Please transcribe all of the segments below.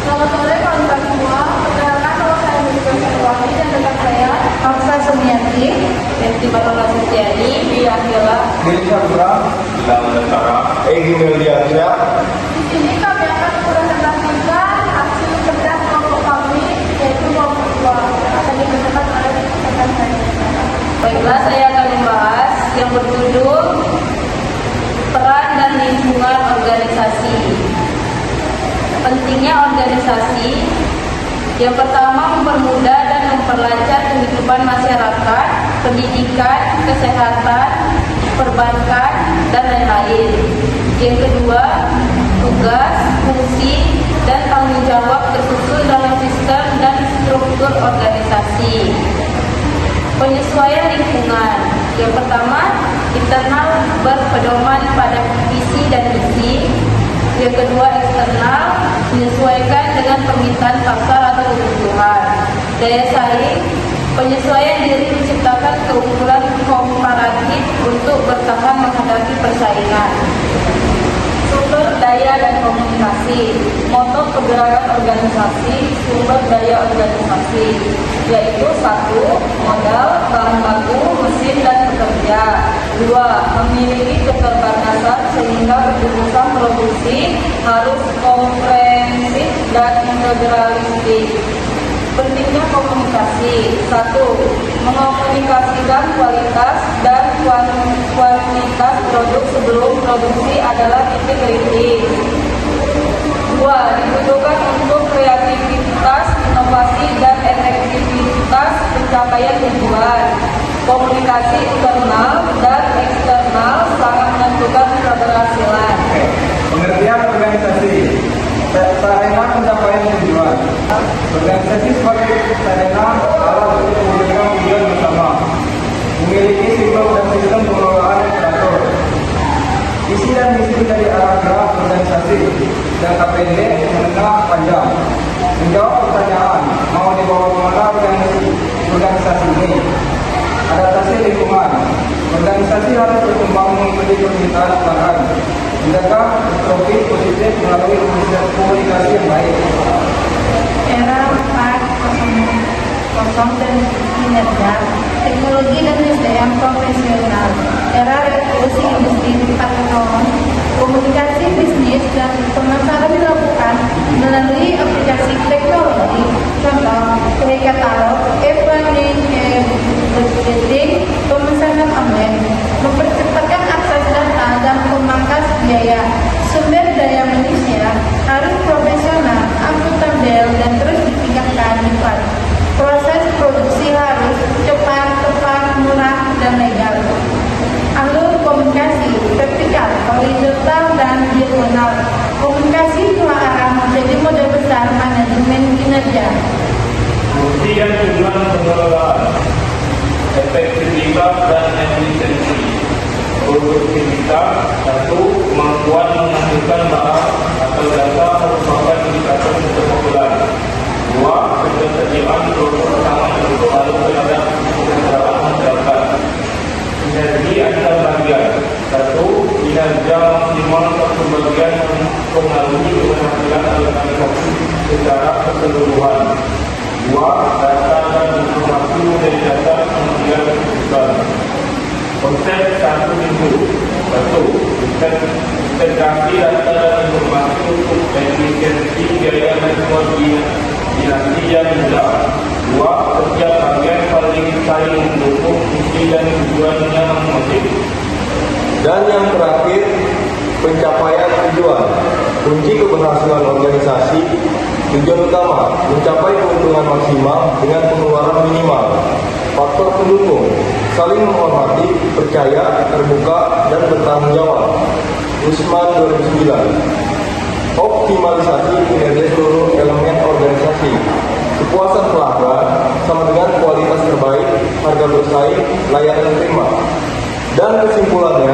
Selamat sore kawan-kawan semua. Perkenalkan nama saya Melisa Sarwani dan rekan saya Hafsa Sumiati, Desti Batola Suciani, Bia Angela, Melisa Putra, Ilham Lestara, Egy Meldiansyah. Di sini kami akan mempresentasikan hasil kerja kelompok kami, yaitu kelompok 2 yang akan dipresentasikan oleh rekan saya. Baiklah, saya akan membahas yang berjudul peran dan lingkungan organisasi. Pentingnya organisasi, yang pertama mempermudah dan memperlancar kehidupan masyarakat, pendidikan, kesehatan, perbankan, dan lain-lain. Yang kedua, tugas, fungsi, dan tanggung jawab tersusun dalam sistem dan struktur organisasi. Penyesuaian lingkungan, yang pertama, internal berpedoman pada visi dan misi. Yang kedua, eksternal menyesuaikan dengan permintaan pasar atau kebutuhan. Daya saing, penyesuaian diri menciptakan keunggulan komparatif untuk bertahan menghadapi persaingan. Sumber daya dan komunikasi, moto pergerakan organisasi, sumber daya organisasi, yaitu 1. Modal, bahan baku, mesin, dan pekerja. 2. Memiliki keterbatasan sehingga keputusan produksi harus komprehensif dan integralistik. Pentingnya komunikasi. 1. Mengkomunikasikan kualitas dan kuantitas produk sebelum produksi adalah titik kritis. 2. Dibutuhkan untuk kreativitas, inovasi, dan efektivitas pencapaian tujuan. Komunikasi internal dan eksternal sangat menentukan keberhasilan. Pengertian organisasi, sarana pencapaian tujuan. Organisasi sebagai sarana dalam untuk mewujudkan tujuan bersama, memiliki siklus dan sistem pengelolaan yang teratur. Visi dan misi dari arah gerak organisasi, jangka pendek, menengah, panjang. Menjawab pertanyaan, mau dibawa kemana organisasi ini? Adaptasi lingkungan, organisasi harus berkembang mengikuti permintaan pelanggan, menjaga profit positif melalui komunikasi yang baik. Era 4.0 dan kinerja, teknologi dan SDM profesional. Era revolusi industri 4.0, komunikasi bisnis dan pemasaran dilakukan melalui aplikasi teknologi, contoh e-katalog, e-planning, e-budgeting, pemesanan online, mempercepatkan akses data dan memangkas biaya. Sumber daya manusia harus profesional, akuntabel, dan terus ditingkatkan. Proses produksi harus cepat, tepat, murah, dan legal. Alur komunikasi vertikal, horizontal, dan diagonal. Komunikasi dua arah menjadi model besar manajemen kinerja. fungsi dan tujuan pengelolaan, efektivitas dan efisiensi, produktivitas. 1. Kemampuan menghasilkan barang atau jasa merupakan indikator keberhasilan. 2. Ketersediaan produk sama lalu terhadap kesejahteraan masyarakat. Sinergi antar bagian. 1. Kinerja maksimal satu bagian mempengaruhi keberhasilan organisasi secara keseluruhan. 2. Data dan informasi menjadi dasar pengambilan keputusan. Konsep satu pintu. 1. Integrasi data dan informasi untuk efisiensi biaya dan koordinasi yang mudah. 2. Setiap bagian saling mendukung fungsi dan tujuannya masing-masing. Dan yang terakhir, pencapaian tujuan. Kunci keberhasilan organisasi, tujuan utama, mencapai keuntungan maksimal dengan pengeluaran minimal. Faktor pendukung, saling menghormati, percaya, terbuka, dan bertanggung jawab. Usman 2009. Optimalisasi kinerja seluruh elemen organisasi. Kepuasan pelanggan sama dengan kualitas terbaik, harga bersaing, layanan prima. Dan kesimpulannya,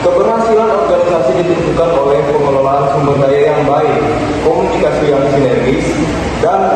keberhasilan organisasi ditentukan oleh pengelolaan sumber daya yang baik, komunikasi yang sinergis, dan